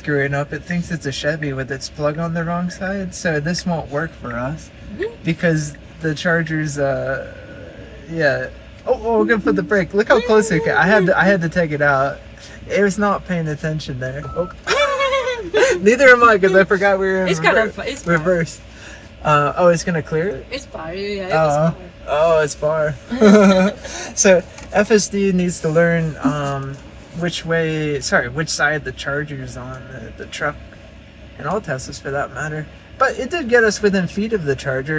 screwing up. It thinks it's a Chevy with its plug on the wrong side, so this won't work for us because the Charger's yeah. Oh, we're gonna put the brake. Look how close it came. I had to take it out. It was not paying attention there. Oh. Neither am I because I forgot we were in reverse. Oh, it's gonna clear it? It's far, yeah. Oh, it's far. So FSD needs to learn which side the Charger's on the truck, and all Teslas for that matter. But it did get us within feet of the Charger.